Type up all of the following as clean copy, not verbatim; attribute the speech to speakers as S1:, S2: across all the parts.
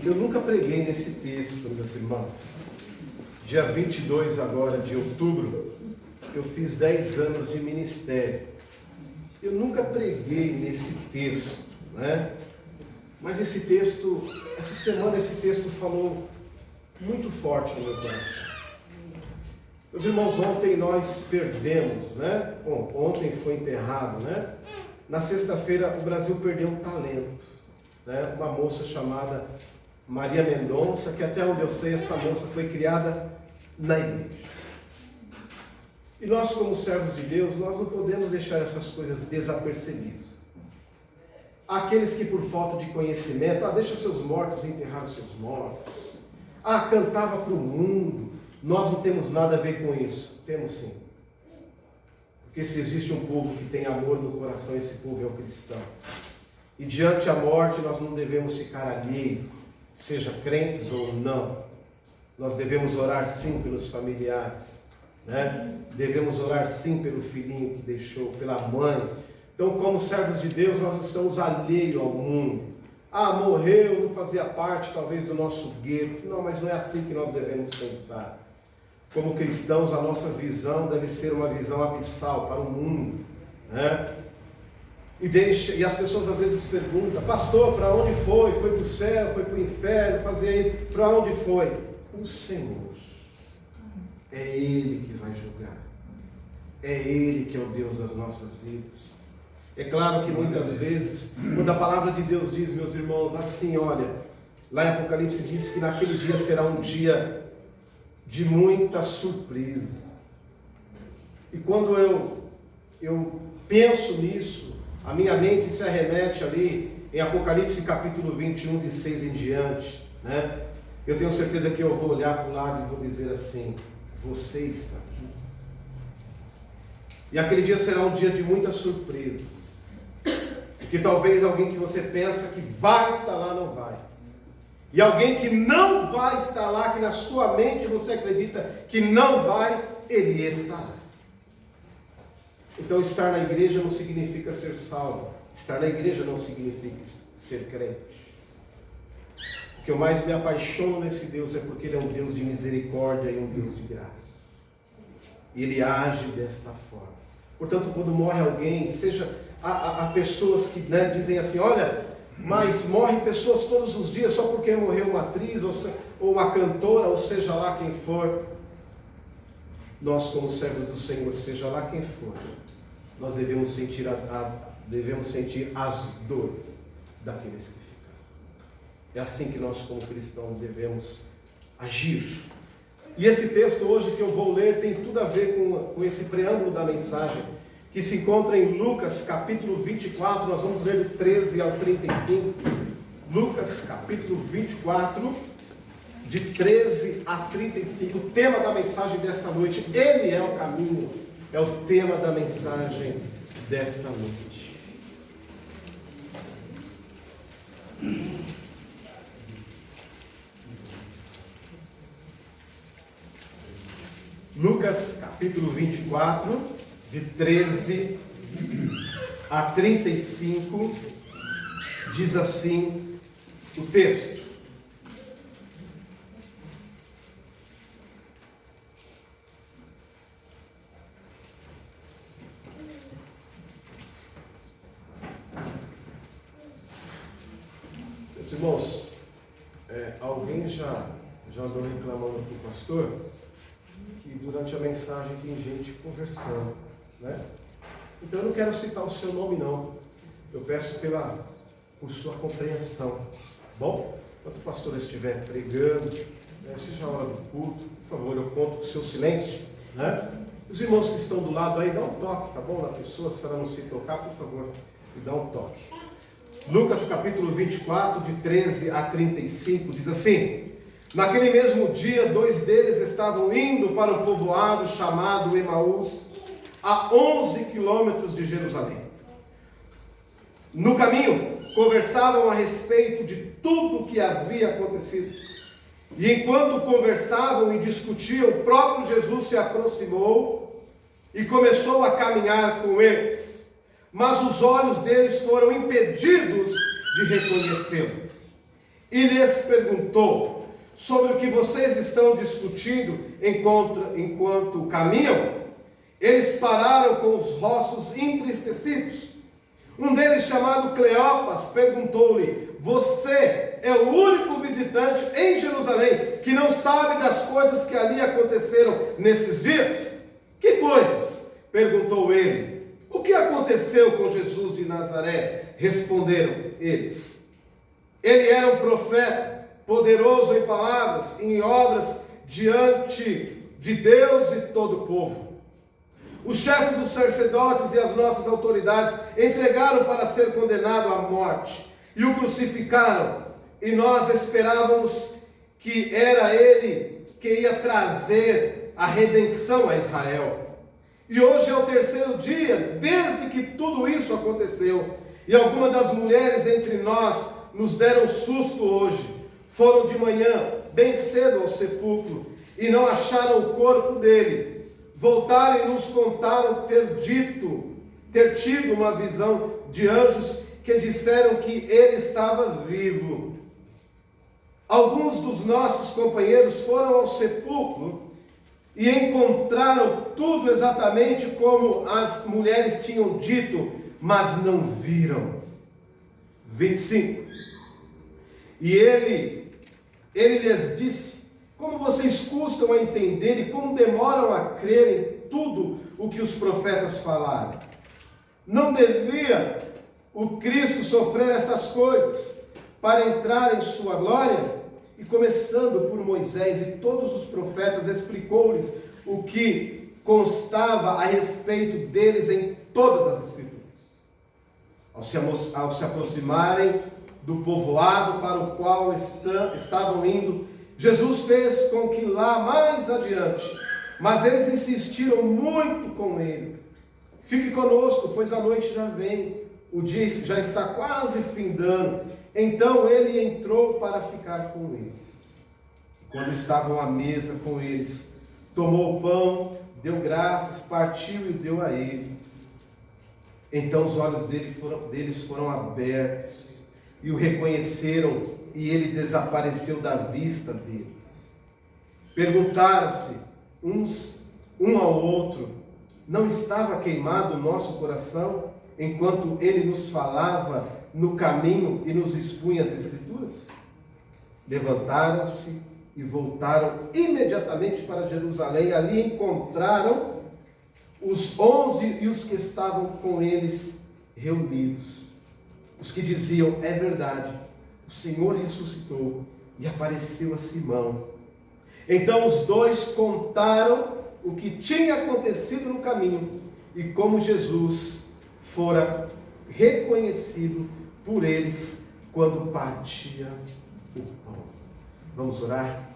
S1: Eu nunca preguei nesse texto, meus irmãos. Dia 22 agora de outubro, eu fiz 10 anos de ministério. Eu nunca preguei nesse texto, né? Mas esse texto, essa semana esse texto falou muito forte no meu coração. Meus irmãos, ontem nós perdemos, né? Bom, ontem foi enterrado, né? Na sexta-feira o Brasil perdeu um talento, né? Uma moça chamada Maria Mendonça, que até onde eu sei, essa moça foi criada na igreja. E nós, como servos de Deus, nós não podemos deixar essas coisas desapercebidas. Aqueles que por falta de conhecimento, deixa seus mortos enterrar os seus mortos. Cantava para o mundo. Nós não temos nada a ver com isso. Temos sim. Porque se existe um povo que tem amor no coração, esse povo é o cristão. E diante da morte nós não devemos ficar alheios, seja crentes ou não. Nós devemos orar sim pelos familiares, né? Devemos orar sim pelo filhinho que deixou, pela mãe. Então, como servos de Deus, nós estamos alheios ao mundo. Morreu, não fazia parte talvez do nosso gueto. Não, mas não é assim que nós devemos pensar. Como cristãos, a nossa visão deve ser uma visão abissal para o mundo, né? E as pessoas às vezes perguntam: pastor, para onde foi? Foi para o céu? Foi para o inferno? Para onde foi? O Senhor. É Ele que vai julgar. É Ele que é o Deus das nossas vidas. É claro que muitas vezes, quando a palavra de Deus diz, meus irmãos, assim, olha, lá em Apocalipse diz que naquele dia será um dia de muita surpresa. E quando eu penso nisso, a minha mente se arremete ali em Apocalipse capítulo 21, de 6 em diante, né? Eu tenho certeza que eu vou olhar para o lado e vou dizer assim: você está aqui. E aquele dia será um dia de muitas surpresas. Porque talvez alguém que você pensa que vai estar lá, não vai. E alguém que não vai estar lá, que na sua mente você acredita que não vai, ele está lá. Então estar na igreja não significa ser salvo. Estar na igreja não significa ser crente. O que eu mais me apaixono nesse Deus é porque Ele é um Deus de misericórdia e um Deus de graça. E Ele age desta forma. Portanto, quando morre alguém, seja há pessoas que, né, dizem assim: olha, mas morrem pessoas todos os dias só porque morreu uma atriz, ou uma cantora, ou seja lá quem for. Nós, como servos do Senhor, seja lá quem for, nós devemos sentir as dores daqueles que ficaram. É assim que nós, como cristãos, devemos agir. E esse texto hoje que eu vou ler tem tudo a ver com esse preâmbulo da mensagem, que se encontra em Lucas capítulo 24, nós vamos ler do 13 ao 35. Lucas capítulo 24, de 13 a 35. O tema da mensagem desta noite, Ele é o caminho, é o tema da mensagem desta noite. Lucas capítulo 24, de 13 a 35, diz assim o texto: meus irmãos, alguém já andou reclamando com o pastor que durante a mensagem tem gente conversando, né? Então eu não quero citar o seu nome não, eu peço por sua compreensão. Bom, enquanto o pastor estiver pregando, seja a hora do culto, por favor, eu conto com o seu silêncio, né? Os irmãos que estão do lado aí, dá um toque, tá bom? Na pessoa, se ela não se tocar, por favor, me dá um toque. Lucas capítulo 24, de 13 a 35, diz assim: naquele mesmo dia, 2 deles estavam indo para um povoado chamado Emaús, a 11 quilômetros de Jerusalém. No caminho, conversavam a respeito de tudo o que havia acontecido. E enquanto conversavam e discutiam, o próprio Jesus se aproximou e começou a caminhar com eles. Mas os olhos deles foram impedidos de reconhecê-lo. e lhes perguntou sobre o que vocês estão discutindo enquanto caminham. Eles pararam com os rostos entristecidos. Um deles, chamado Cleopas, perguntou-lhe: você é o único visitante em Jerusalém que não sabe das coisas que ali aconteceram nesses dias? Que coisas? Perguntou ele. O que aconteceu com Jesus de Nazaré? Responderam eles. Ele era um profeta, poderoso em palavras e em obras diante de Deus e todo o povo. Os chefes dos sacerdotes e as nossas autoridades entregaram para ser condenado à morte e o crucificaram. E nós esperávamos que era ele que ia trazer a redenção a Israel. E hoje é o terceiro dia desde que tudo isso aconteceu. E algumas das mulheres entre nós nos deram susto hoje. Foram de manhã, bem cedo, ao sepulcro e não acharam o corpo dele. Voltaram e nos contaram ter tido uma visão de anjos que disseram que ele estava vivo. Alguns dos nossos companheiros foram ao sepulcro e encontraram tudo exatamente como as mulheres tinham dito, mas não viram. 25. E ele lhes disse: como vocês custam a entender e como demoram a crer em tudo o que os profetas falaram? Não devia o Cristo sofrer estas coisas para entrar em sua glória? E começando por Moisés e todos os profetas, explicou-lhes o que constava a respeito deles em todas as Escrituras. Ao se aproximarem do povoado para o qual estavam indo, Jesus fez com que lá mais adiante, mas eles insistiram muito com ele: fique conosco, pois a noite já vem, o dia já está quase findando. Então ele entrou para ficar com eles. Quando estavam à mesa com eles, tomou o pão, deu graças, partiu e deu a eles. Então os olhos deles foram abertos e o reconheceram, e ele desapareceu da vista deles. Perguntaram-se um ao outro: não estava queimado o nosso coração enquanto ele nos falava no caminho e nos expunha as Escrituras? Levantaram-se e voltaram imediatamente para Jerusalém. Ali encontraram os 11 e os que estavam com eles reunidos. Os que diziam: é verdade, o Senhor ressuscitou e apareceu a Simão. Então os dois contaram o que tinha acontecido no caminho e como Jesus fora reconhecido por eles quando partia o pão. Vamos orar?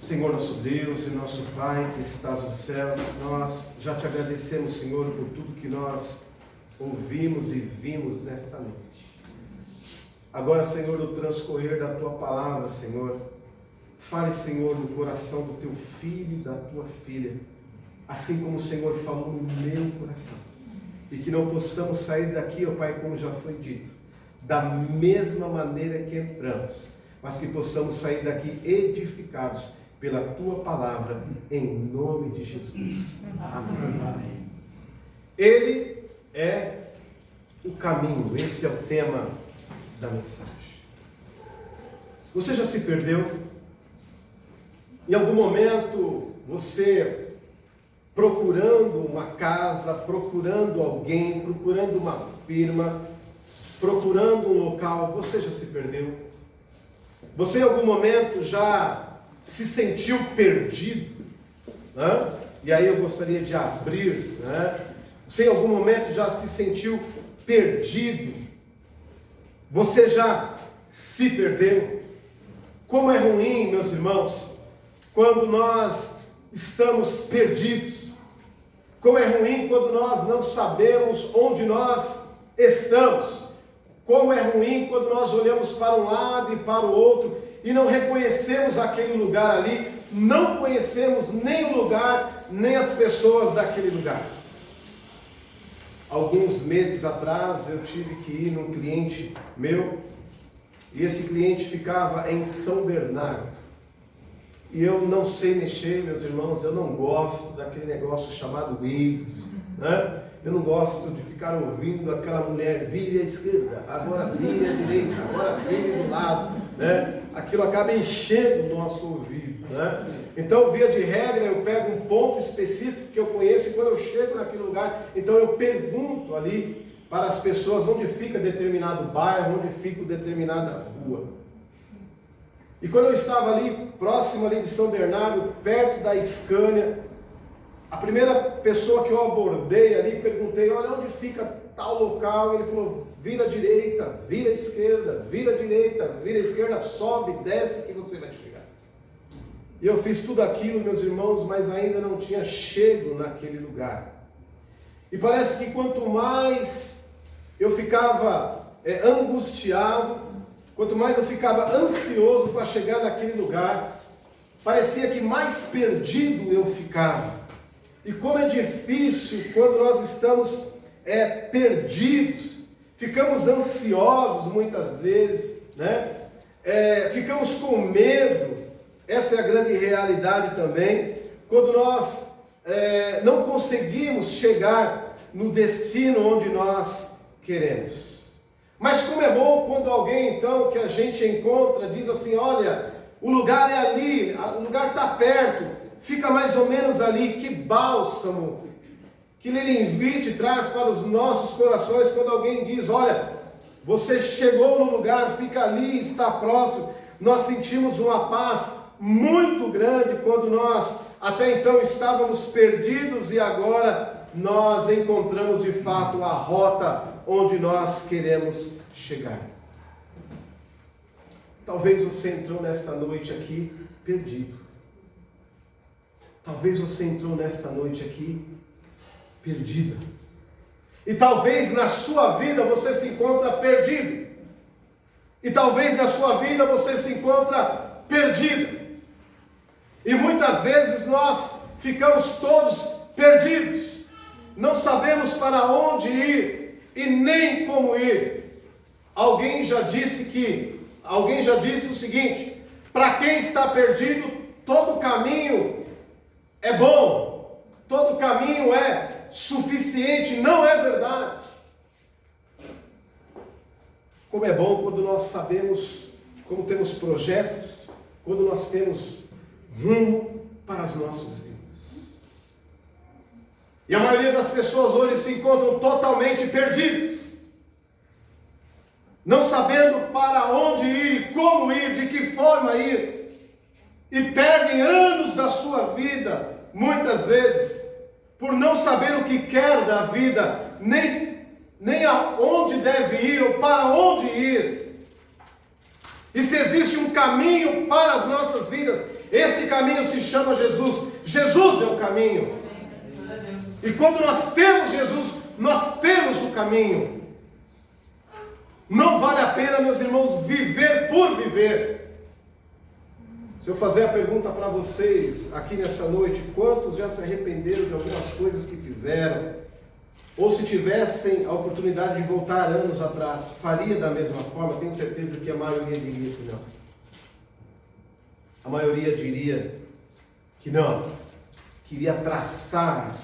S1: Senhor nosso Deus e nosso Pai que estás nos céus, nós já te agradecemos, Senhor, por tudo que nós ouvimos e vimos nesta noite. Agora, Senhor, no transcorrer da tua palavra, Senhor, fale, Senhor, no coração do teu filho e da tua filha, assim como o Senhor falou no meu coração. E que não possamos sair daqui, ó Pai, como já foi dito, da mesma maneira que entramos, mas que possamos sair daqui edificados pela tua palavra, em nome de Jesus. Amém. Ele é o caminho. Esse é o tema da mensagem. Você já se perdeu? Em algum momento você, procurando uma casa, procurando alguém, procurando uma firma, procurando um local, você já se perdeu? Você em algum momento já se sentiu perdido? Né? E aí eu gostaria de abrir, né? Você em algum momento já se sentiu perdido? Você já se perdeu? Como é ruim, meus irmãos, quando nós estamos perdidos. Como é ruim quando nós não sabemos onde nós estamos. Como é ruim quando nós olhamos para um lado e para o outro e não reconhecemos aquele lugar ali, não conhecemos nem o lugar, nem as pessoas daquele lugar. Alguns meses atrás eu tive que ir num cliente meu E esse cliente ficava em São Bernardo. E eu não sei mexer, meus irmãos, eu não gosto daquele negócio chamado Waze, né? Eu não gosto de ficar ouvindo aquela mulher, vire à esquerda, agora vire à direita, agora vire do lado, né? Aquilo acaba enchendo o nosso ouvido, né? Então, via de regra, eu pego um ponto específico que eu conheço e quando eu chego naquele lugar, então eu pergunto ali para as pessoas onde fica determinado bairro, onde fica determinada rua. E quando eu estava ali, próximo ali de São Bernardo, perto da Scania, a primeira pessoa que eu abordei ali, perguntei, olha, onde fica tal local? Ele falou, vira à direita, vira à esquerda, vira à direita, vira à esquerda, sobe, desce que você vai chegar. E eu fiz tudo aquilo, meus irmãos, mas ainda não tinha chego naquele lugar. E parece que quanto mais eu ficava angustiado, quanto mais eu ficava ansioso para chegar naquele lugar, parecia que mais perdido eu ficava. E como é difícil quando nós estamos perdidos, ficamos ansiosos muitas vezes, né? Ficamos com medo, essa é a grande realidade também, quando nós não conseguimos chegar no destino onde nós queremos. Mas como é bom quando alguém então que a gente encontra diz assim, olha, o lugar é ali, o lugar está perto, fica mais ou menos ali, que bálsamo, que Lelembit traz para os nossos corações quando alguém diz, olha, você chegou no lugar, fica ali, está próximo. Nós sentimos uma paz muito grande quando nós até então estávamos perdidos e agora nós encontramos de fato a rota onde nós queremos chegar. Talvez você entrou nesta noite aqui perdido. Talvez você entrou nesta noite aqui perdida. E talvez na sua vida você se encontra perdido. E talvez na sua vida você se encontra perdido. E muitas vezes nós ficamos todos perdidos. Não sabemos para onde ir e nem como ir. Alguém já disse o seguinte: para quem está perdido, todo caminho é bom, todo caminho é suficiente. Não é verdade. Como é bom quando nós sabemos, como temos projetos, quando nós temos rumo para as nossas vidas. E a maioria das pessoas hoje se encontram totalmente perdidas, não sabendo para onde ir, como ir, de que forma ir, e perdem anos da sua vida, muitas vezes, por não saber o que quer da vida, nem aonde deve ir ou para onde ir. E se existe um caminho para as nossas vidas, esse caminho se chama Jesus. Jesus é o caminho. E quando nós temos Jesus, nós temos o caminho. Não vale a pena, meus irmãos, viver por viver. Se eu fazer a pergunta para vocês aqui nesta noite, quantos já se arrependeram de algumas coisas que fizeram? Ou se tivessem a oportunidade de voltar anos atrás, faria da mesma forma? Tenho certeza que a maioria diria que não. A maioria diria que não. Queria traçar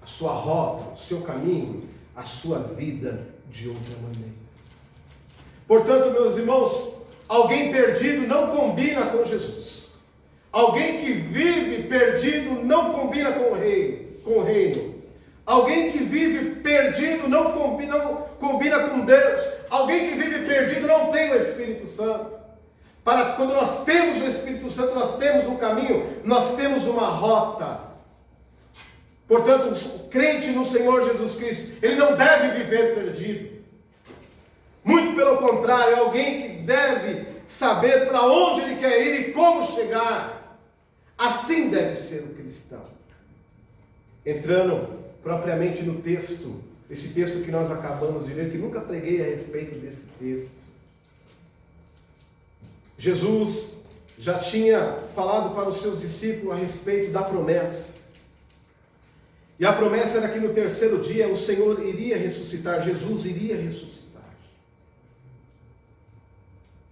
S1: a sua rota, o seu caminho, a sua vida de outra maneira. Portanto, meus irmãos, alguém perdido não combina com Jesus. Alguém que vive perdido não combina com o reino. Alguém que vive perdido não combina com Deus. Alguém que vive perdido não tem o Espírito Santo. Quando nós temos o Espírito Santo, nós temos um caminho, nós temos uma rota. Portanto, o crente no Senhor Jesus Cristo, ele não deve viver perdido. Muito pelo contrário, é alguém que deve saber para onde ele quer ir e como chegar. Assim deve ser o cristão. Entrando propriamente no texto, esse texto que nós acabamos de ler, que nunca preguei a respeito desse texto. Jesus já tinha falado para os seus discípulos a respeito da promessa. E a promessa era que no terceiro dia o Senhor iria ressuscitar, Jesus iria ressuscitar.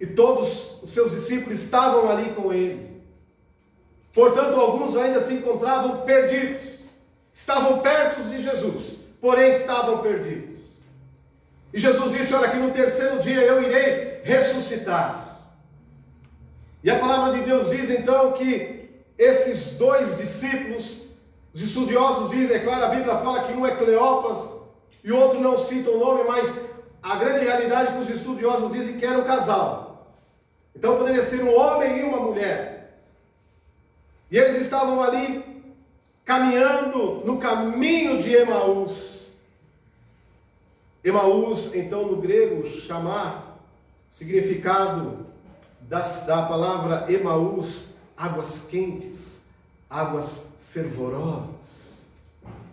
S1: e todos os seus discípulos estavam ali com ele. Portanto, alguns ainda se encontravam perdidos. Estavam perto de Jesus, porém estavam perdidos. E Jesus disse: olha, que no terceiro dia eu irei ressuscitar. E a palavra de Deus diz então que esses dois discípulos, os estudiosos dizem, é claro, a Bíblia fala que um é Cleopas e o outro não cita o nome, mas a grande realidade é que os estudiosos dizem que era um casal. Então poderia ser um homem e uma mulher. E eles estavam ali caminhando no caminho de Emaús. Emaús, então, no grego, chamar, significado da palavra Emaús, águas quentes, águas fervorosas.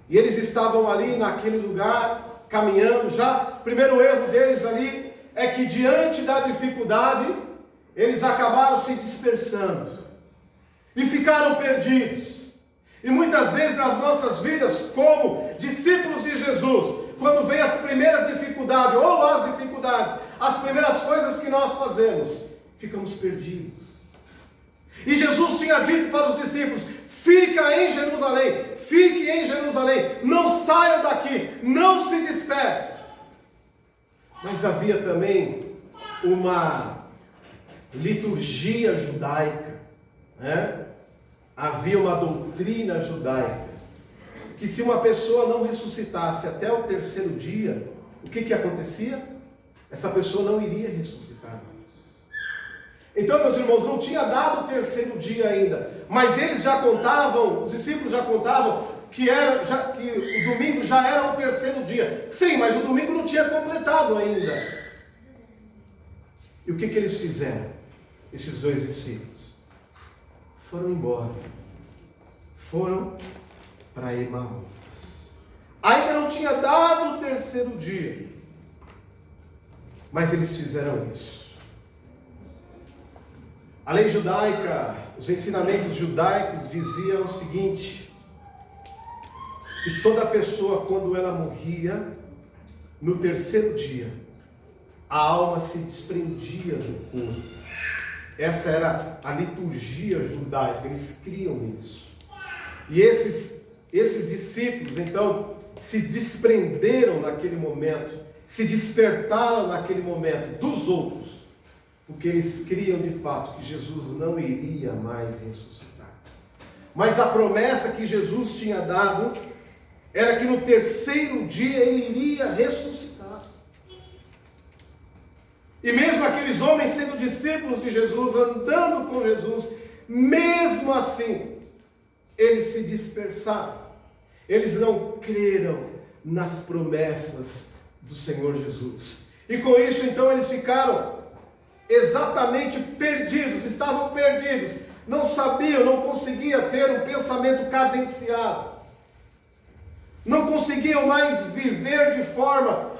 S1: E eles estavam ali naquele lugar, caminhando já. O primeiro erro deles ali é que diante da dificuldade, eles acabaram se dispersando e ficaram perdidos. E muitas vezes nas nossas vidas, como discípulos de Jesus, quando vem as primeiras dificuldades, ou as dificuldades, as primeiras coisas que nós fazemos, ficamos perdidos. E Jesus tinha dito para os discípulos: fica em Jerusalém, fique em Jerusalém, não saiam daqui, não se dispersem. Mas havia também uma liturgia judaica, né? Havia uma doutrina judaica, que se uma pessoa não ressuscitasse até o terceiro dia, o que acontecia? Essa pessoa não iria ressuscitar. Então, meus irmãos, não tinha dado o terceiro dia ainda, mas eles já contavam, os discípulos já contavam, que o domingo já era o terceiro dia. Sim, mas o domingo não tinha completado ainda. E o que eles fizeram? Esses dois discípulos foram embora, foram para Emaús. Ainda não tinha dado o terceiro dia, mas eles fizeram isso. A lei judaica, os ensinamentos judaicos diziam o seguinte: que toda pessoa, quando ela morria, no terceiro dia, a alma se desprendia do corpo. Essa era a liturgia judaica, eles criam isso. E esses discípulos, então, se desprenderam naquele momento, se despertaram naquele momento dos outros, porque eles criam de fato que Jesus não iria mais ressuscitar. Mas a promessa que Jesus tinha dado era que no terceiro dia ele iria ressuscitar. E mesmo aqueles homens sendo discípulos de Jesus, andando com Jesus, mesmo assim, eles se dispersaram. Eles não creram nas promessas do Senhor Jesus. E com isso, então, eles ficaram exatamente perdidos, estavam perdidos. Não sabiam, não conseguiam ter um pensamento cadenciado. Não conseguiam mais viver de forma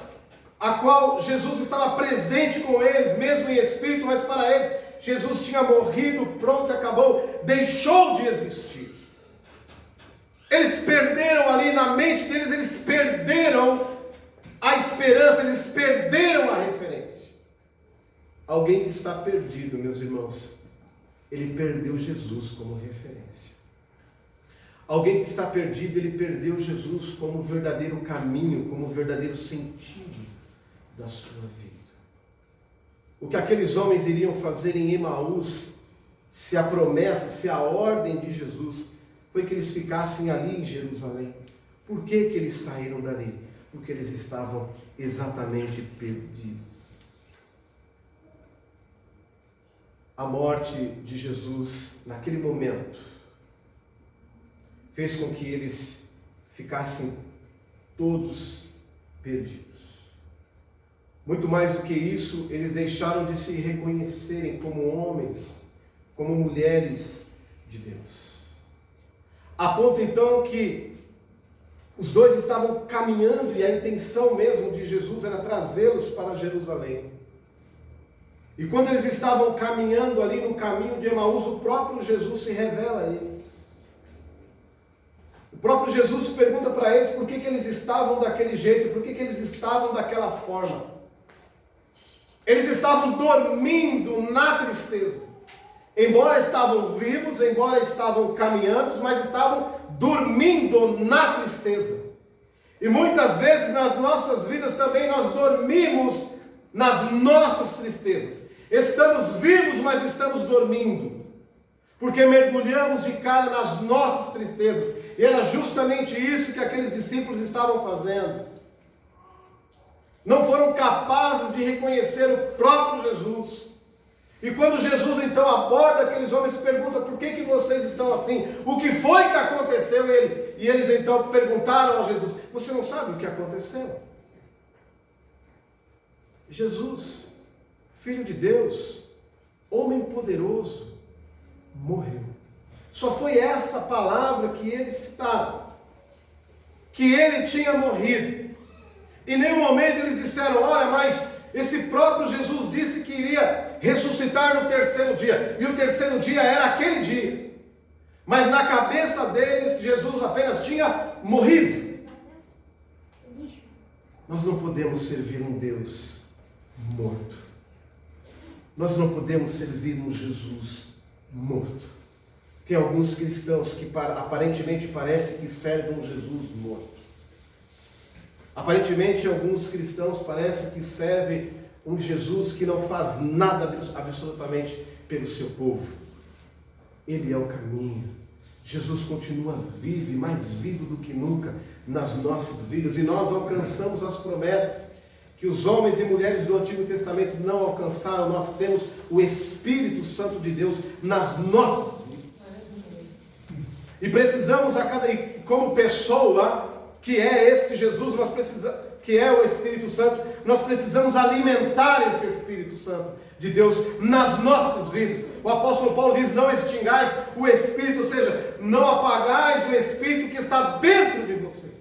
S1: a qual Jesus estava presente com eles, mesmo em espírito, mas para eles Jesus tinha morrido, pronto, acabou, deixou de existir. Eles perderam ali na mente deles, eles perderam a esperança, eles perderam a referência. Alguém que está perdido, meus irmãos, ele perdeu Jesus como referência. Alguém que está perdido, ele perdeu Jesus como o verdadeiro caminho, como o verdadeiro sentido da sua vida. O que aqueles homens iriam fazer em Emaús, se a promessa, se a ordem de Jesus foi que eles ficassem ali em Jerusalém. Por que eles saíram dali? Porque eles estavam exatamente perdidos. A morte de Jesus, naquele momento, fez com que eles ficassem todos perdidos. Muito mais do que isso, eles deixaram de se reconhecerem como homens, como mulheres de Deus. A ponto então que os dois estavam caminhando e a intenção mesmo de Jesus era trazê-los para Jerusalém. E quando eles estavam caminhando ali no caminho de Emaús, o próprio Jesus se revela a eles. O próprio Jesus pergunta para eles por que eles estavam daquele jeito, por que eles estavam daquela forma. Eles estavam dormindo na tristeza. Embora estavam vivos, embora estavam caminhando, mas estavam dormindo na tristeza. E muitas vezes nas nossas vidas também nós dormimos nas nossas tristezas. Estamos vivos, mas estamos dormindo. Porque mergulhamos de cara nas nossas tristezas. E era justamente isso que aqueles discípulos estavam fazendo. Não foram capazes de reconhecer o próprio Jesus. E quando Jesus então aborda aqueles homens, pergunta: por que vocês estão assim? O que foi que aconteceu? E eles então perguntaram a Jesus: você não sabe o que aconteceu? Jesus, Filho de Deus, homem poderoso, morreu. Só foi essa palavra que eles citaram, que ele tinha morrido. Em nenhum momento eles disseram: olha, mas esse próprio Jesus disse que iria ressuscitar no terceiro dia, e o terceiro dia era aquele dia. Mas na cabeça deles, Jesus apenas tinha morrido. Nós não podemos servir um Deus morto. Nós não podemos servir um Jesus morto. Tem alguns cristãos que aparentemente parece que servem um Jesus morto. Aparentemente alguns cristãos parecem que servem um Jesus que não faz nada absolutamente pelo seu povo. Ele é o caminho. Jesus continua vivo e mais vivo do que nunca nas nossas vidas. E nós alcançamos as promessas que os homens e mulheres do Antigo Testamento não alcançaram. Nós temos o Espírito Santo de Deus nas nossas vidas. E precisamos como pessoa que é este Jesus, que é o Espírito Santo, nós precisamos alimentar esse Espírito Santo de Deus nas nossas vidas. O apóstolo Paulo diz: não extingais o Espírito, ou seja, não apagais o Espírito que está dentro de você.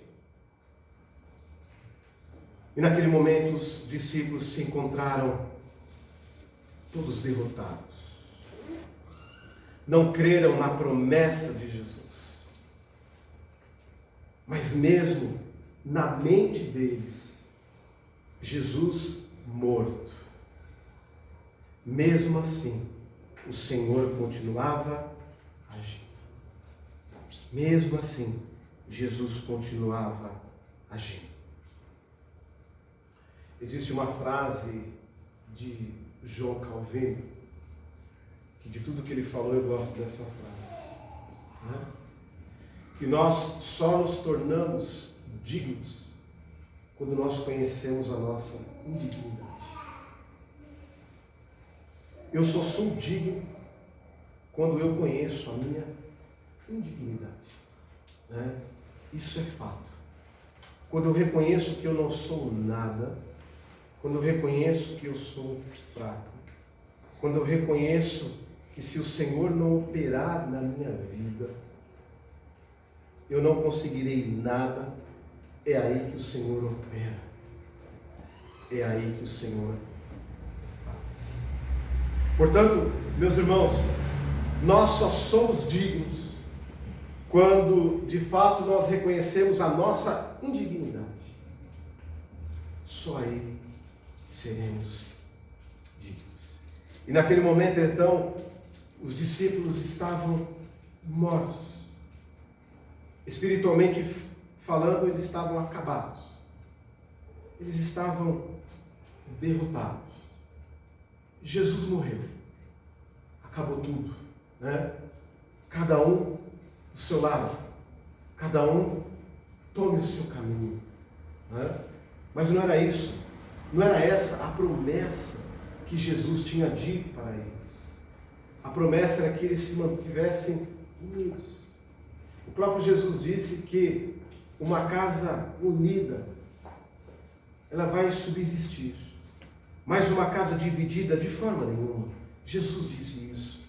S1: E naquele momento os discípulos se encontraram todos derrotados. Não creram na promessa de Jesus. Mas mesmo na mente deles, Jesus morto. Mesmo assim, o Senhor continuava agindo. Mesmo assim, Jesus continuava agindo. Existe uma frase de João Calvino, que de tudo que ele falou eu gosto dessa frase, né? Que nós só nos tornamos dignos quando nós conhecemos a nossa indignidade. Eu só sou digno quando eu conheço a minha indignidade, né? Isso é fato. Quando eu reconheço que eu não sou nada, quando eu reconheço que eu sou fraco, quando eu reconheço que se o Senhor não operar na minha vida, eu não conseguirei nada, é aí que o Senhor opera. É aí que o Senhor faz. Portanto, meus irmãos, nós só somos dignos quando, de fato, nós reconhecemos a nossa indignidade. Só aí seremos dignos. E naquele momento, então, os discípulos estavam mortos. Espiritualmente falando, eles estavam acabados. Eles estavam derrotados. Jesus morreu. Acabou tudo, né? Cada um do seu lado. Cada um tome o seu caminho, né? Mas não era isso. Não era essa a promessa que Jesus tinha dito para eles. A promessa era que eles se mantivessem unidos. O próprio Jesus disse que uma casa unida, ela vai subsistir. Mas uma casa dividida, de forma nenhuma. Jesus disse isso.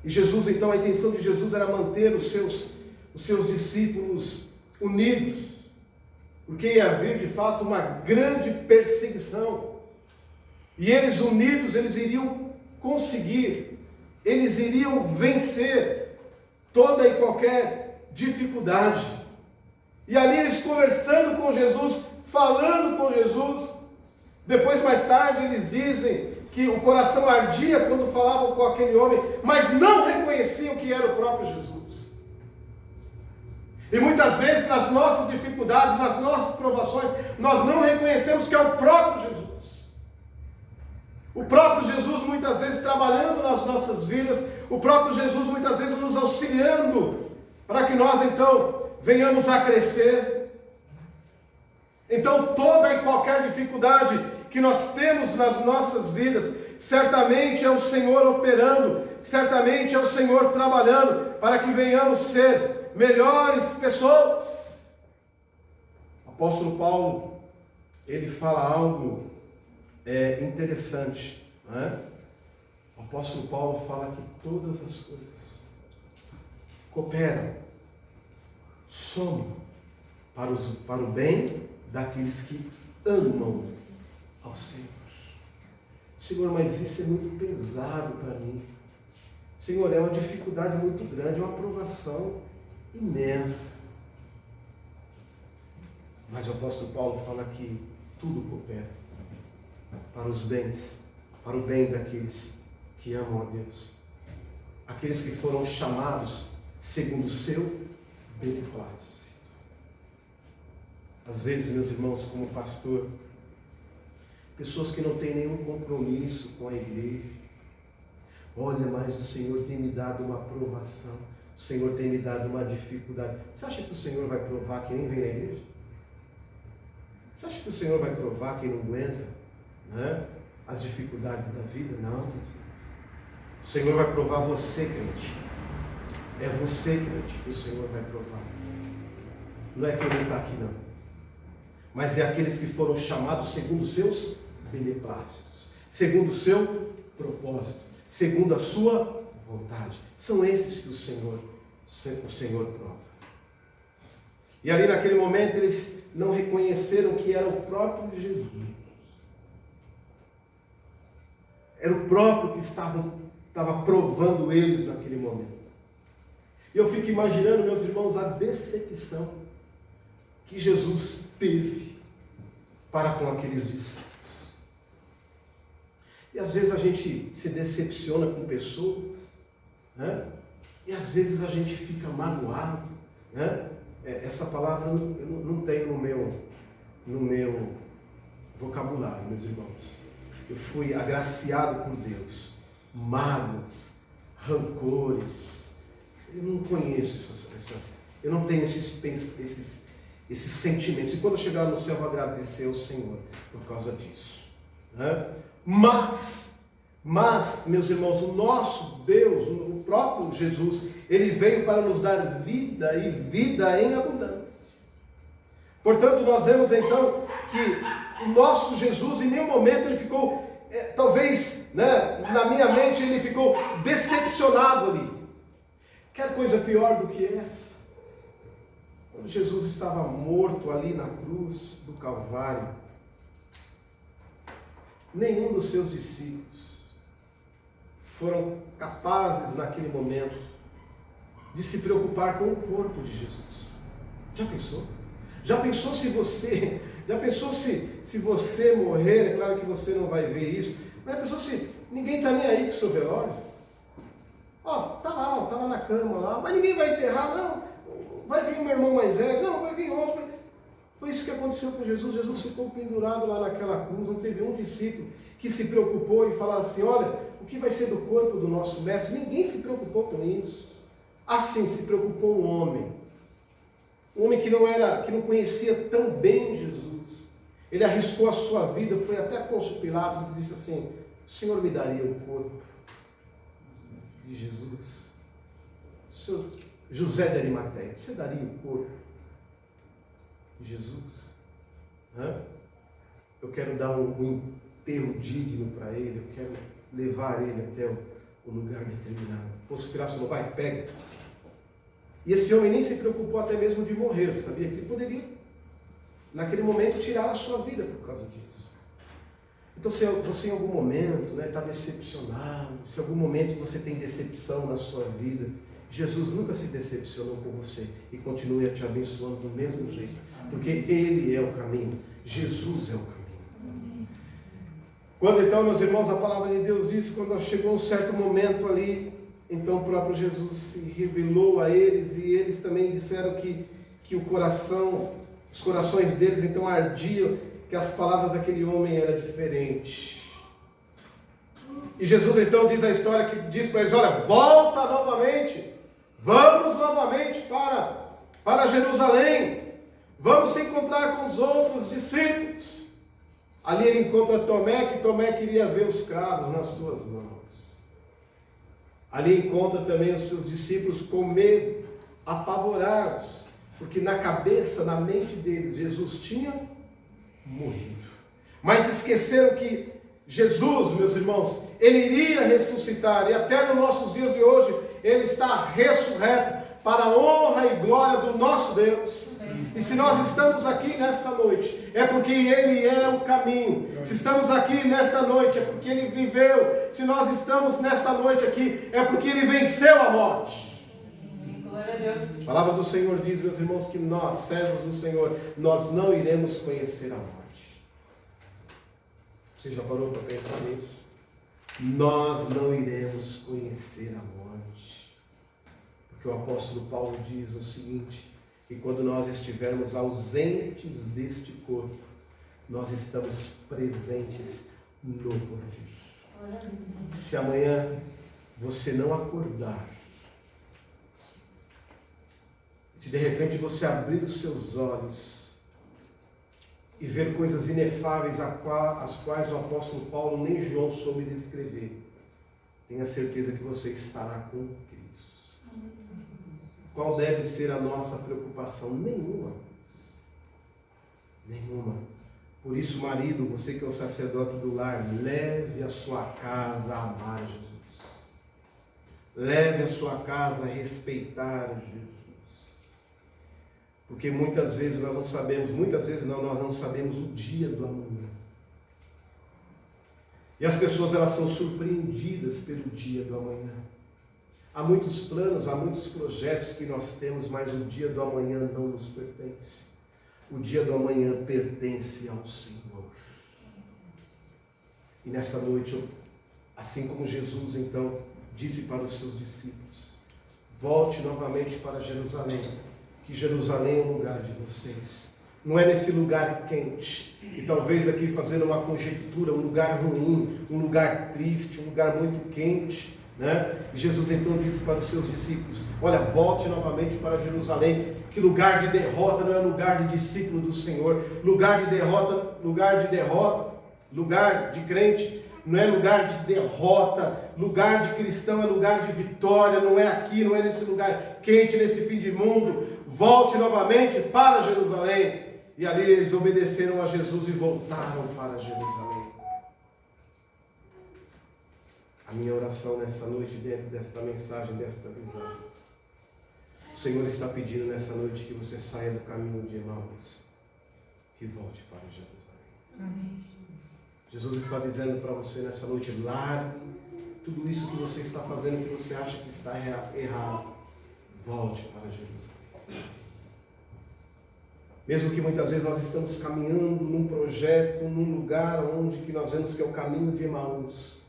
S1: E Jesus, então, a intenção de Jesus era manter os seus discípulos unidos. Porque ia haver, de fato, uma grande perseguição. E eles unidos, eles iriam conseguir. Eles iriam vencer toda e qualquer dificuldade. E ali eles conversando com Jesus, falando com Jesus, Depois, mais tarde, eles dizem que o coração ardia quando falavam com aquele homem, mas não reconheciam que era o próprio Jesus. E muitas vezes, nas nossas dificuldades, nas nossas provações, nós não reconhecemos que é o próprio Jesus. O próprio Jesus muitas vezes trabalhando nas nossas vidas, o próprio Jesus muitas vezes nos auxiliando, para que nós então venhamos a crescer. Então toda e qualquer dificuldade que nós temos nas nossas vidas, certamente é o Senhor operando, certamente é o Senhor trabalhando, para que venhamos ser melhores pessoas. O apóstolo Paulo, ele fala algo interessante, né? O apóstolo Paulo fala que todas as coisas cooperam, somam para o bem daqueles que amam ao Senhor. Senhor, mas isso é muito pesado para mim. Senhor, é uma dificuldade muito grande, uma provação imensa. Mas o apóstolo Paulo fala que tudo coopera para os bens, para o bem daqueles que amam a Deus, aqueles que foram chamados segundo o seu beneplácito. Às vezes, meus irmãos, como pastor, pessoas que não têm nenhum compromisso com a igreja, olha, mas o Senhor tem me dado uma provação, o Senhor tem me dado uma dificuldade. Você acha que o Senhor vai provar quem nem vem na igreja? Você acha que o Senhor vai provar quem não aguenta, né, as dificuldades da vida? Não. O Senhor vai provar você, crente. É você, crente, que o Senhor vai provar. Não é quem não está aqui, não. Mas é aqueles que foram chamados segundo os seus beneplácitos, segundo o seu propósito, segundo a sua vontade. São esses que o Senhor prova. E ali naquele momento eles não reconheceram que era o próprio Jesus. Era o próprio que estava provando eles naquele momento. E eu fico imaginando, meus irmãos, a decepção que Jesus teve para com aqueles discípulos. E às vezes a gente se decepciona com pessoas, né? E às vezes a gente fica magoado, né? Essa palavra eu não tenho no meu vocabulário, meus irmãos. Eu fui agraciado por Deus. Mágoas, rancores. Eu não conheço eu não tenho esses sentimentos. E quando eu chegar no céu, eu vou agradecer ao Senhor por causa disso, né? Mas, meus irmãos, o nosso Deus, o próprio Jesus, Ele veio para nos dar vida e vida em abundância. Portanto, nós vemos então que o nosso Jesus, em nenhum momento ele ficou, talvez, né, na minha mente, ele ficou decepcionado ali. Quer coisa pior do que essa? Quando Jesus estava morto ali na cruz do Calvário, nenhum dos seus discípulos foram capazes naquele momento de se preocupar com o corpo de Jesus. Já pensou? Já pensou se você morrer? É claro que você não vai ver isso, mas já pensou se ninguém está nem aí com o seu velório? Tá lá na cama lá, mas ninguém vai enterrar, não. Vai vir um irmão mais velho, não, vai vir outro. Foi isso que aconteceu com Jesus. Jesus ficou pendurado lá naquela cruz, não teve um discípulo que se preocupou e falou assim: olha, o que vai ser do corpo do nosso mestre? Ninguém se preocupou com isso. Assim se preocupou um homem que não conhecia tão bem Jesus. Ele arriscou a sua vida, foi até Pôncio Pilatos e disse assim: o Senhor me daria o corpo de Jesus? Senhor José de Arimateia, você daria o corpo de Jesus? Eu quero dar um enterro digno para ele, eu quero levar ele até o lugar determinado. Pôncio Pilatos falou: vai, pega. E esse homem nem se preocupou até mesmo de morrer, sabia? Que ele poderia, naquele momento, tirar a sua vida por causa disso. Então, se você em algum momento está decepcionado, se em algum momento você tem decepção na sua vida, Jesus nunca se decepcionou com você e continua te abençoando do mesmo jeito, porque Ele é o caminho, Jesus é o caminho. Quando então, meus irmãos, a palavra de Deus diz, quando chegou um certo momento ali, então o próprio Jesus se revelou a eles, e eles também disseram que os corações deles então ardiam, que as palavras daquele homem eram diferentes. E Jesus então diz a história que diz para eles: olha, volta novamente, vamos novamente para Jerusalém, vamos se encontrar com os outros discípulos. Ali ele encontra Tomé, que Tomé queria ver os cravos nas suas mãos. Ali encontra também os seus discípulos com medo, apavorados, porque na cabeça, na mente deles, Jesus tinha morrido. Mas esqueceram que Jesus, meus irmãos, ele iria ressuscitar, e até nos nossos dias de hoje, ele está ressurreto para a honra e glória do nosso Deus. E se nós estamos aqui nesta noite, é porque Ele é o caminho. Se estamos aqui nesta noite, é porque Ele viveu. Se nós estamos nesta noite aqui, é porque Ele venceu a morte.
S2: Glória a Deus.
S1: A palavra do Senhor diz, meus irmãos, que nós, servos do Senhor, nós não iremos conhecer a morte. Você já parou para pensar nisso? Nós não iremos conhecer a morte. Porque o apóstolo Paulo diz o seguinte: e quando nós estivermos ausentes deste corpo, nós estamos presentes no porvir. Se amanhã você não acordar, se de repente você abrir os seus olhos e ver coisas inefáveis as quais o apóstolo Paulo nem João soube descrever, tenha certeza que você estará com Cristo. Qual deve ser a nossa preocupação? Nenhuma. Nenhuma. Por isso, marido, você que é o sacerdote do lar, leve a sua casa a amar Jesus. Leve a sua casa a respeitar Jesus. Porque muitas vezes nós não sabemos, nós não sabemos o dia do amanhã. E as pessoas, elas são surpreendidas pelo dia do amanhã. Há muitos planos, há muitos projetos que nós temos, mas o dia do amanhã não nos pertence. O dia do amanhã pertence ao Senhor. E nesta noite, assim como Jesus então disse para os seus discípulos: volte novamente para Jerusalém, que Jerusalém é o lugar de vocês. Não é nesse lugar quente, e talvez aqui fazendo uma conjectura, um lugar ruim, um lugar triste, um lugar muito quente, né? E Jesus então disse para os seus discípulos: olha, volte novamente para Jerusalém, que lugar de derrota não é lugar de discípulo do Senhor. Lugar de derrota, lugar de crente não é lugar de derrota. Lugar de cristão é lugar de vitória. Não é aqui, não é nesse lugar quente, nesse fim de mundo. Volte novamente para Jerusalém. E ali eles obedeceram a Jesus e voltaram para Jerusalém. A minha oração nessa noite, dentro desta mensagem, desta visão, o Senhor está pedindo nessa noite que você saia do caminho de Emaús e volte para Jerusalém.
S2: Amém.
S1: Jesus está dizendo para você nessa noite: largue tudo isso que você está fazendo, que você acha que está errado. Volte para Jerusalém. Mesmo que muitas vezes nós estamos caminhando num projeto, num lugar onde que nós vemos que é o caminho de Emaús,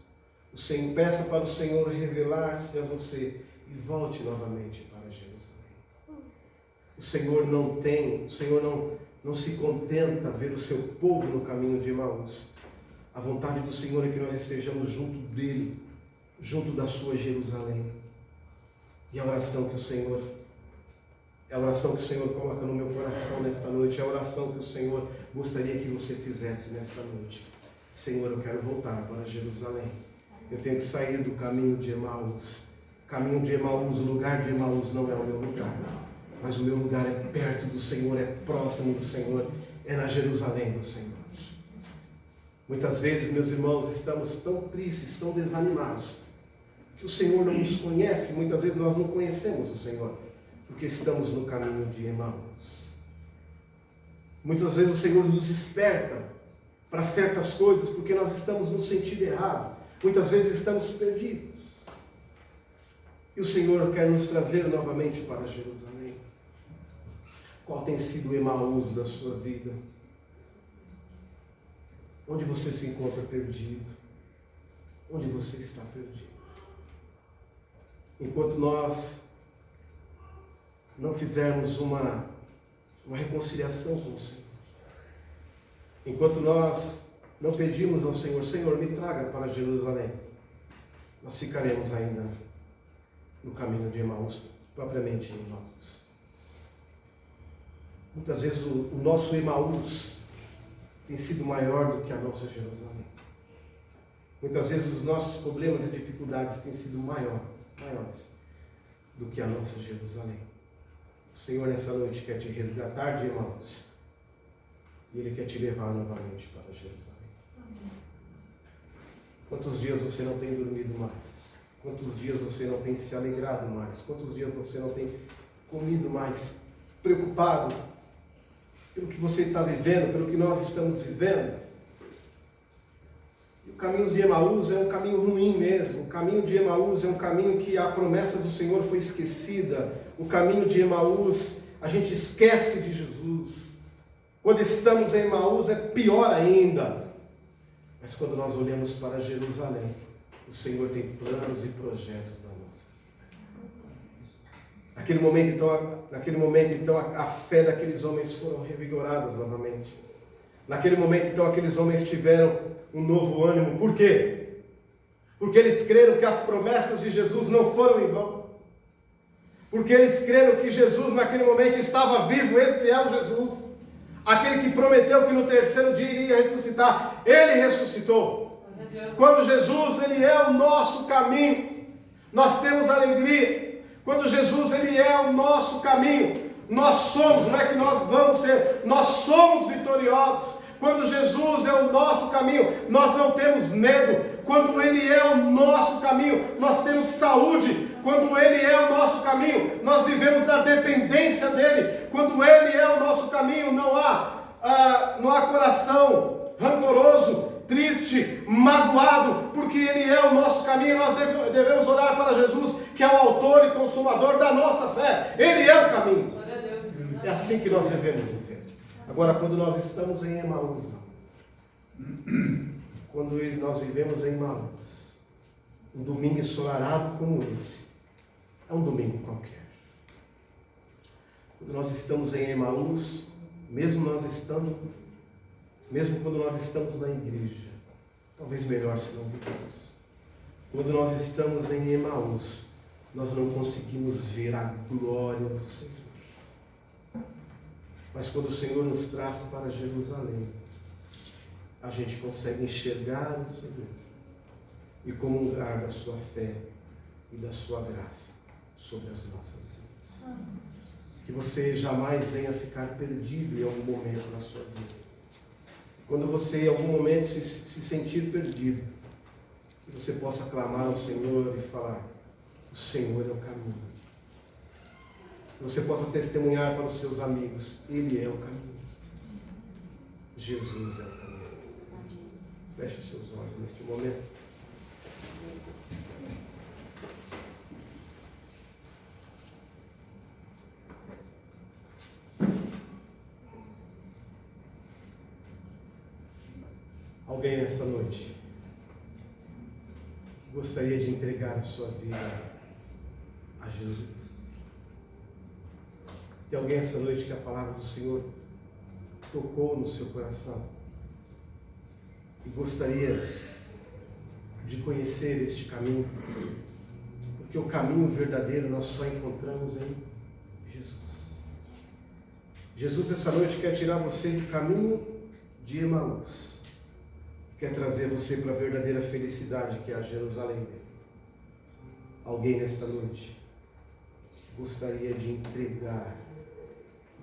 S1: o Senhor, peça para o Senhor revelar-se a você e volte novamente para Jerusalém. O Senhor não se contenta ver o seu povo no caminho de Emaús. A vontade do Senhor é que nós estejamos junto dele, junto da sua Jerusalém. E a oração que o Senhor coloca no meu coração nesta noite, é a oração que o Senhor gostaria que você fizesse nesta noite. Senhor, eu quero voltar para Jerusalém. Eu tenho que sair do caminho de Emaús. Caminho de Emaús, o lugar de Emaús não é o meu lugar. Mas o meu lugar é perto do Senhor, é próximo do Senhor, é na Jerusalém do Senhor. Muitas vezes, meus irmãos, estamos tão tristes, tão desanimados, que o Senhor não nos conhece. Muitas vezes nós não conhecemos o Senhor, porque estamos no caminho de Emaús. Muitas vezes o Senhor nos desperta para certas coisas, porque nós estamos no sentido errado. Muitas vezes estamos perdidos. E o Senhor quer nos trazer novamente para Jerusalém. Qual tem sido o Emaús da sua vida? onde você se encontra perdido, onde você está perdido. Enquanto nós não fizermos uma reconciliação com o Senhor, enquanto nós não pedimos ao Senhor, Senhor, me traga para Jerusalém, nós ficaremos ainda no caminho de Emaús, propriamente em Emaús. Muitas vezes o nosso Emaús tem sido maior do que a nossa Jerusalém. Muitas vezes os nossos problemas e dificuldades têm sido maiores do que a nossa Jerusalém. O Senhor nessa noite quer te resgatar de Emaús e Ele quer te levar novamente para Jerusalém. Quantos dias você não tem dormido mais? Quantos dias você não tem se alegrado mais? Quantos dias você não tem comido mais? Preocupado pelo que você está vivendo, pelo que nós estamos vivendo? E o caminho de Emaús é um caminho ruim mesmo. O caminho de Emaús é um caminho que a promessa do Senhor foi esquecida. O caminho de Emaús, a gente esquece de Jesus. Quando estamos em Emaús é pior ainda. Mas quando nós olhamos para Jerusalém, o Senhor tem planos e projetos da nossa vida. Naquele momento, então, a fé daqueles homens foram revigoradas novamente. Naquele momento, então, aqueles homens tiveram um novo ânimo. Por quê? Porque eles creram que as promessas de Jesus não foram em vão. Porque eles creram que Jesus, naquele momento, estava vivo. Este é o Jesus. Aquele que prometeu que no terceiro dia iria ressuscitar. Ele ressuscitou. Quando Jesus, Ele é o nosso caminho, nós temos alegria. Quando Jesus, Ele é o nosso caminho, nós somos, não é que nós vamos ser, nós somos vitoriosos. Quando Jesus é o nosso caminho, nós não temos medo. Quando Ele é o nosso caminho, nós temos saúde. Quando Ele é o nosso caminho, nós vivemos na dependência dEle. Quando Ele é o nosso caminho, não há coração rancoroso, triste, magoado, porque Ele é o nosso caminho. Nós devemos olhar para Jesus, que é o autor e consumador da nossa fé. Ele é o caminho.
S2: Glória a Deus.
S1: É assim que nós devemos viver. Agora, quando nós estamos em Emaús, quando nós vivemos em Emaús, um domingo ensolarado como esse, é um domingo qualquer. Quando nós estamos em Emaús, mesmo quando nós estamos na igreja, talvez melhor se não vivemos. Quando nós estamos em Emaús, nós não conseguimos ver a glória do Senhor. Mas quando o Senhor nos traz para Jerusalém, a gente consegue enxergar o Senhor e comungar da sua fé e da sua graça sobre as nossas vidas. Que você jamais venha ficar perdido em algum momento na sua vida. Quando você em algum momento se sentir perdido, que você possa clamar ao Senhor e falar: o Senhor é o caminho. Que você possa testemunhar para os seus amigos: Ele é o caminho. Jesus é o caminho. Feche os seus olhos neste momento. Alguém nessa noite gostaria de entregar a sua vida a Jesus? Tem alguém essa noite que a palavra do Senhor tocou no seu coração e gostaria de conhecer este caminho? Porque o caminho verdadeiro nós só encontramos em Jesus. Jesus essa noite quer tirar você do caminho de Emaús. Quer trazer você para a verdadeira felicidade, que é a Jerusalém dele. Alguém nesta noite gostaria de entregar,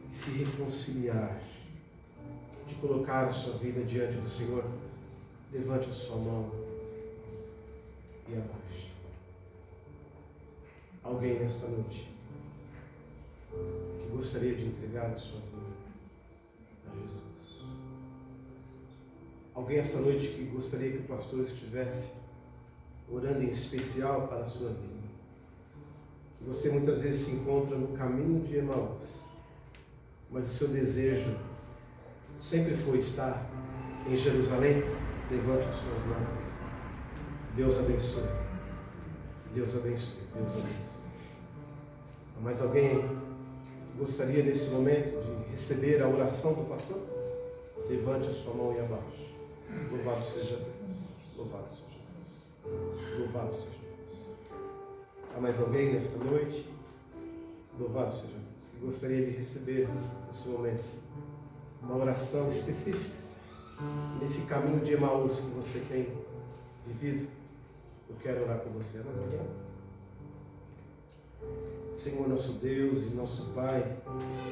S1: de se reconciliar, de colocar a sua vida diante do Senhor? Levante a sua mão e abaixe. Alguém nesta noite que gostaria de entregar a sua vida a Jesus? Alguém essa noite que gostaria que o pastor estivesse orando em especial para a sua vida? Que você muitas vezes se encontra no caminho de Emaús, mas o seu desejo sempre foi estar em Jerusalém. Levante as suas mãos. Deus abençoe. Deus abençoe. Deus abençoe. Há mais alguém que gostaria nesse momento de receber a oração do pastor? Levante a sua mão e abaixe. Louvado seja Deus. Louvado seja Deus. Louvado seja Deus. Há mais alguém nesta noite? Louvado seja Deus, que gostaria de receber nesse momento uma oração específica nesse caminho de Emaús que você tem vivido. Eu quero orar com você. Há mais alguém? Senhor nosso Deus e nosso Pai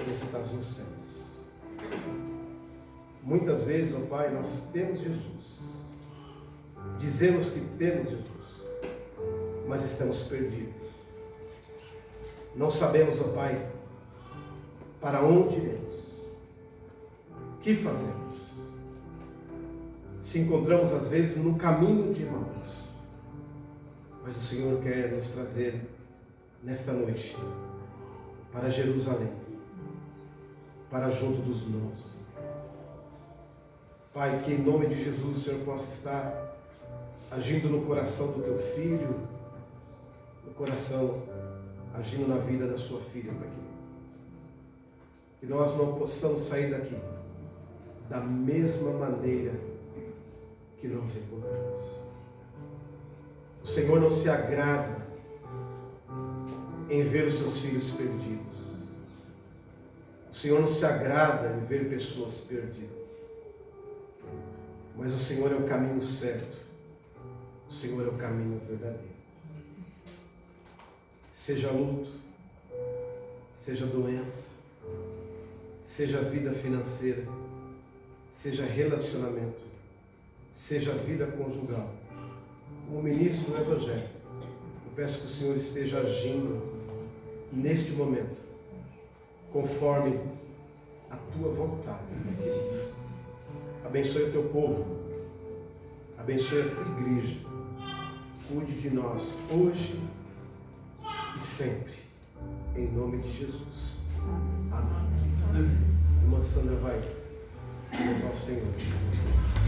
S1: que estás nos céus. Muitas vezes, ó Pai, nós temos Jesus. Dizemos que temos Jesus, mas estamos perdidos. Não sabemos, ó Pai, para onde iremos, o que fazemos. Se encontramos às vezes no caminho de Emaús, mas o Senhor quer nos trazer nesta noite para Jerusalém, para junto dos nossos. Pai, que em nome de Jesus o Senhor possa estar agindo no coração do teu filho, no coração, agindo na vida da sua filha, Pai. Que nós não possamos sair daqui da mesma maneira que nós encontramos. O Senhor não se agrada em ver os seus filhos perdidos. O Senhor não se agrada em ver pessoas perdidas. Mas o Senhor é o caminho certo. O Senhor é o caminho verdadeiro. Seja luto, seja doença, seja vida financeira, seja relacionamento, seja vida conjugal. Como ministro do Evangelho, eu peço que o Senhor esteja agindo neste momento, conforme a tua vontade, meu querido. Abençoe o teu povo, abençoe a tua igreja, cuide de nós hoje e sempre, em nome de Jesus. Amém. Irmã Sandra vai louvar o Senhor.